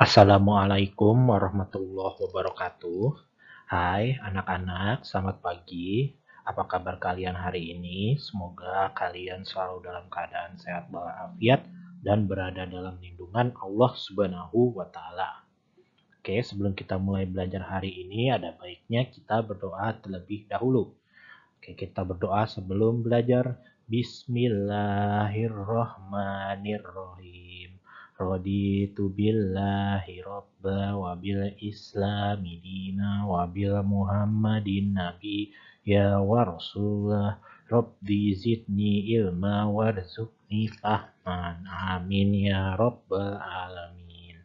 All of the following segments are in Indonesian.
Assalamualaikum warahmatullahi wabarakatuh. Hai anak-anak, selamat pagi. Apa kabar kalian hari ini? Semoga kalian selalu dalam keadaan sehat walafiat dan berada dalam lindungan Allah Subhanahu wa taala. Oke, sebelum kita mulai belajar hari ini, ada baiknya kita berdoa terlebih dahulu. Oke, kita berdoa sebelum belajar. Bismillahirrohmanirrohim. Raditu billahi robba wa bil islami dina wa bil muhammadin nabi ya wa rasulullah. Rabbi zidni ilma warzuqni fahman. Amin ya rabbal alamin.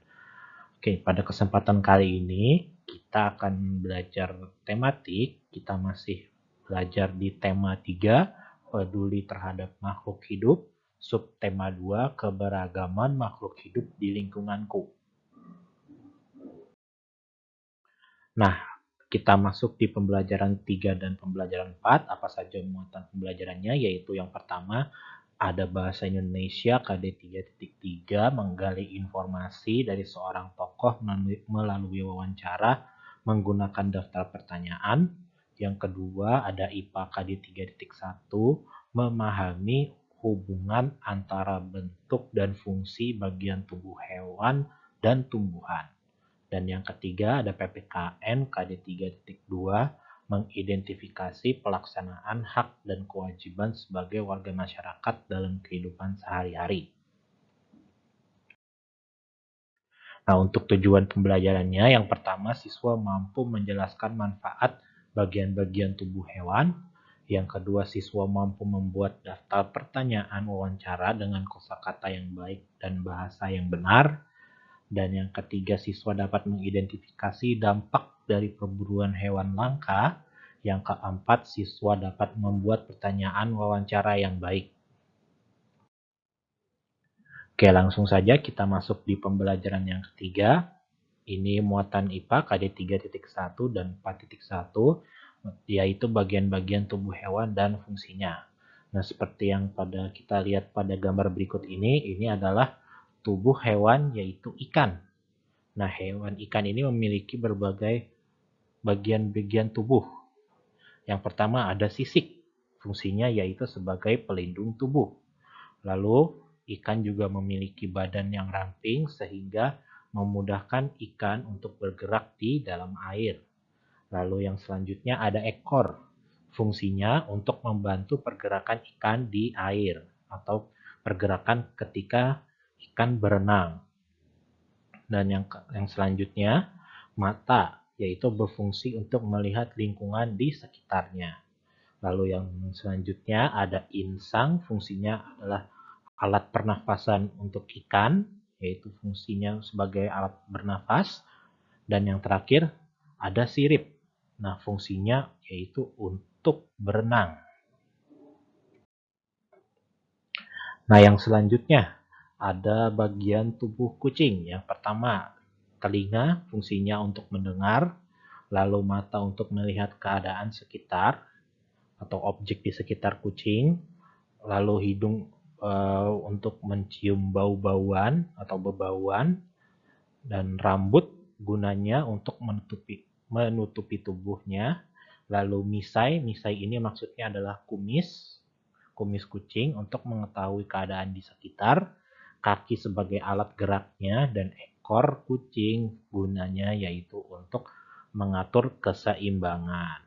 Oke, pada kesempatan kali ini kita akan belajar tematik. Kita masih belajar di tema 3, peduli terhadap makhluk hidup. Subtema 2, keberagaman makhluk hidup di lingkunganku. Nah, kita masuk di pembelajaran 3 dan pembelajaran 4. Apa saja muatan pembelajarannya? Yaitu yang pertama, ada bahasa Indonesia KD 3.3 menggali informasi dari seorang tokoh melalui wawancara menggunakan daftar pertanyaan. Yang kedua, ada IPA KD 3.1 memahami hubungan antara bentuk dan fungsi bagian tubuh hewan dan tumbuhan. Dan yang ketiga ada PPKN KD 3.2 mengidentifikasi pelaksanaan hak dan kewajiban sebagai warga masyarakat dalam kehidupan sehari-hari. Nah, untuk tujuan pembelajarannya, yang pertama siswa mampu menjelaskan manfaat bagian-bagian tubuh hewan. Yang kedua, siswa mampu membuat daftar pertanyaan wawancara dengan kosakata yang baik dan bahasa yang benar. Dan yang ketiga, siswa dapat mengidentifikasi dampak dari perburuan hewan langka. Yang keempat, siswa dapat membuat pertanyaan wawancara yang baik. Oke, langsung saja kita masuk di pembelajaran yang ketiga. Ini muatan IPA KD 3.1 dan 4.1, yaitu bagian-bagian tubuh hewan dan fungsinya. Nah, seperti yang kita lihat pada gambar berikut ini adalah tubuh hewan, yaitu ikan. Nah, hewan ikan ini memiliki berbagai bagian-bagian tubuh. Yang pertama ada sisik, fungsinya yaitu sebagai pelindung tubuh. Lalu, ikan juga memiliki badan yang ramping sehingga memudahkan ikan untuk bergerak di dalam air. Lalu yang selanjutnya ada ekor, fungsinya untuk membantu pergerakan ikan di air atau pergerakan ketika ikan berenang. Dan yang selanjutnya mata, yaitu berfungsi untuk melihat lingkungan di sekitarnya. Lalu yang selanjutnya ada insang, fungsinya adalah alat pernafasan untuk ikan, yaitu fungsinya sebagai alat bernafas. Dan yang terakhir ada sirip. Nah, fungsinya yaitu untuk berenang. Nah, yang selanjutnya ada bagian tubuh kucing. Yang pertama, telinga, fungsinya untuk mendengar. Lalu mata untuk melihat keadaan sekitar atau objek di sekitar kucing. Lalu hidung untuk mencium bau-bauan atau bebauan. Dan rambut gunanya untuk menutupi tubuhnya. Lalu misai ini maksudnya adalah kumis kucing untuk mengetahui keadaan di sekitar, kaki sebagai alat geraknya, dan ekor kucing gunanya yaitu untuk mengatur keseimbangan.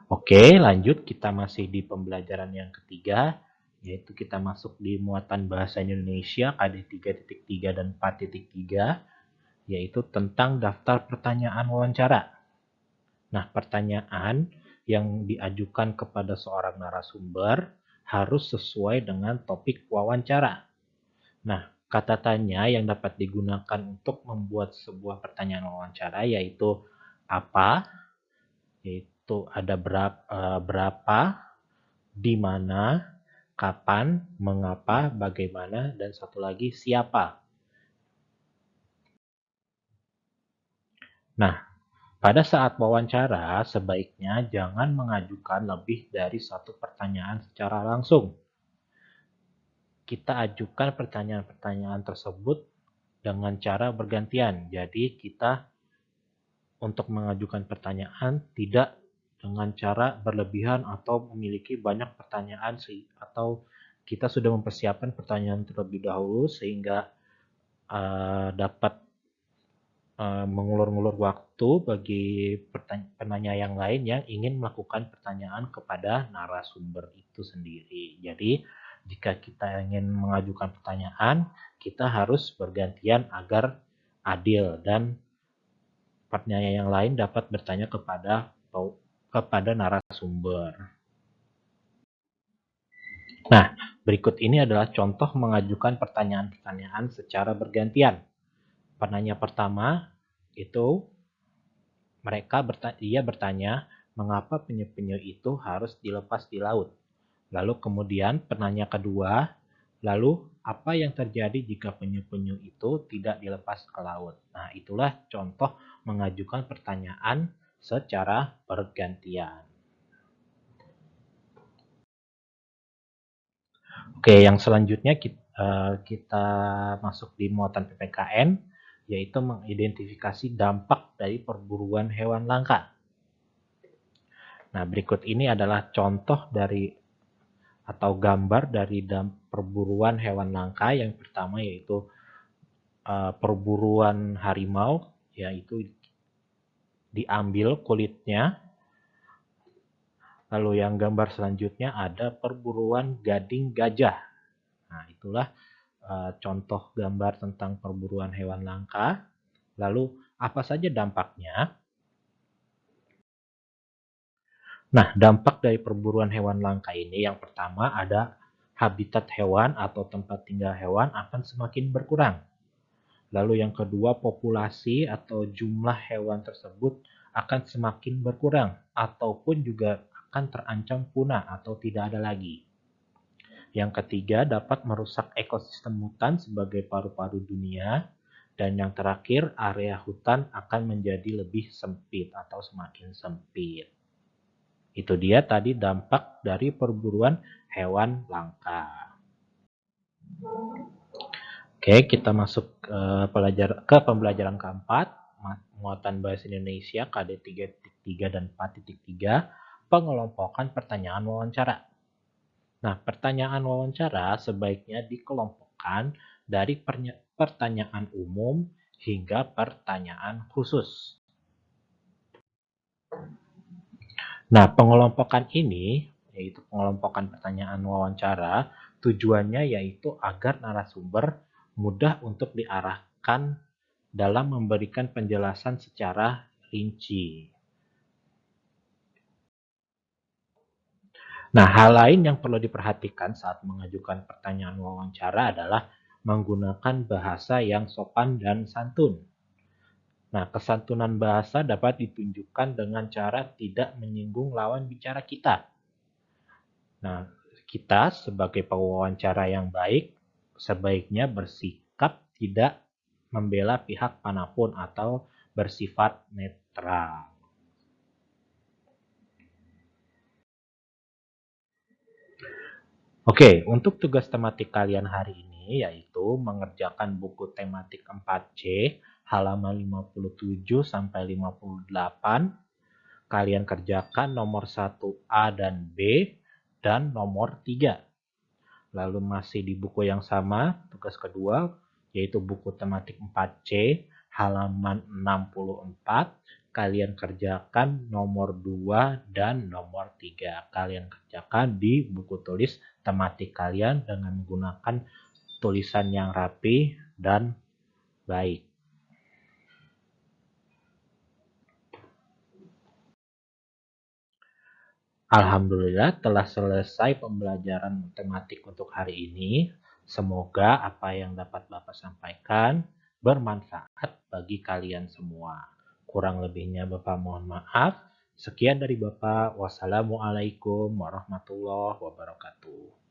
Oke, lanjut, kita masih di pembelajaran yang ketiga, yaitu kita masuk di muatan bahasa Indonesia KD 3.3 dan 4.3, yaitu tentang daftar pertanyaan wawancara. Nah, pertanyaan yang diajukan kepada seorang narasumber harus sesuai dengan topik wawancara. Nah, kata tanya yang dapat digunakan untuk membuat sebuah pertanyaan wawancara yaitu apa, yaitu ada berapa, di mana, kapan, mengapa, bagaimana, dan satu lagi siapa. Nah, pada saat wawancara, sebaiknya jangan mengajukan lebih dari satu pertanyaan secara langsung. kita ajukan pertanyaan-pertanyaan tersebut dengan cara bergantian. Jadi kita untuk mengajukan pertanyaan tidak dengan cara berlebihan atau memiliki banyak pertanyaan atau kita sudah mempersiapkan pertanyaan terlebih dahulu sehingga dapat mengulur-ngulur waktu bagi penanya yang lain yang ingin melakukan pertanyaan kepada narasumber itu sendiri. Jadi jika kita ingin mengajukan pertanyaan, kita harus bergantian agar adil dan penanya yang lain dapat bertanya kepada narasumber. Nah, berikut ini adalah contoh mengajukan pertanyaan-pertanyaan secara bergantian. Penanya pertama itu dia bertanya mengapa penyu-penyu itu harus dilepas di laut. Lalu kemudian penanya kedua, lalu apa yang terjadi jika penyu-penyu itu tidak dilepas ke laut? Nah, itulah contoh mengajukan pertanyaan secara bergantian. Oke, yang selanjutnya kita masuk di muatan PPKN, yaitu mengidentifikasi dampak dari perburuan hewan langka. Nah, berikut ini adalah contoh dari atau gambar dari perburuan hewan langka. Yang pertama yaitu perburuan harimau, yaitu diambil kulitnya. Lalu yang gambar selanjutnya ada perburuan gading gajah. Nah, itulah contoh gambar tentang perburuan hewan langka. Lalu apa saja dampaknya? Nah, dampak dari perburuan hewan langka ini yang pertama ada habitat hewan atau tempat tinggal hewan akan semakin berkurang. Lalu yang kedua, populasi atau jumlah hewan tersebut akan semakin berkurang ataupun juga akan terancam punah atau tidak ada lagi. Yang ketiga, dapat merusak ekosistem hutan sebagai paru-paru dunia. Dan yang terakhir, area hutan akan menjadi lebih sempit atau semakin sempit. Itu dia tadi dampak dari perburuan hewan langka. Oke, kita masuk ke pembelajaran keempat, muatan bahasa Indonesia KD 3.3 dan 4.3, pengelompokan pertanyaan wawancara. Nah, pertanyaan wawancara sebaiknya dikelompokkan dari pertanyaan umum hingga pertanyaan khusus. Nah, pengelompokan ini, yaitu pengelompokan pertanyaan wawancara, tujuannya yaitu agar narasumber mudah untuk diarahkan dalam memberikan penjelasan secara rinci. Nah, hal lain yang perlu diperhatikan saat mengajukan pertanyaan wawancara adalah menggunakan bahasa yang sopan dan santun. Nah, kesantunan bahasa dapat ditunjukkan dengan cara tidak menyinggung lawan bicara kita. Nah, kita sebagai pewawancara yang baik, sebaiknya bersikap tidak membela pihak manapun atau bersifat netral. Oke, untuk tugas tematik kalian hari ini yaitu mengerjakan buku tematik 4C halaman 57 sampai 58. Kalian kerjakan nomor 1A dan B dan nomor 3. Lalu masih di buku yang sama, tugas kedua yaitu buku tematik 4C halaman 64. Kalian kerjakan nomor 2 dan nomor 3. Kalian kerjakan di buku tulis tematik kalian dengan menggunakan tulisan yang rapi dan baik. Alhamdulillah telah selesai pembelajaran matematik untuk hari ini. Semoga apa yang dapat Bapak sampaikan bermanfaat bagi kalian semua. Kurang lebihnya Bapak mohon maaf. Sekian dari Bapak. Wassalamualaikum warahmatullahi wabarakatuh.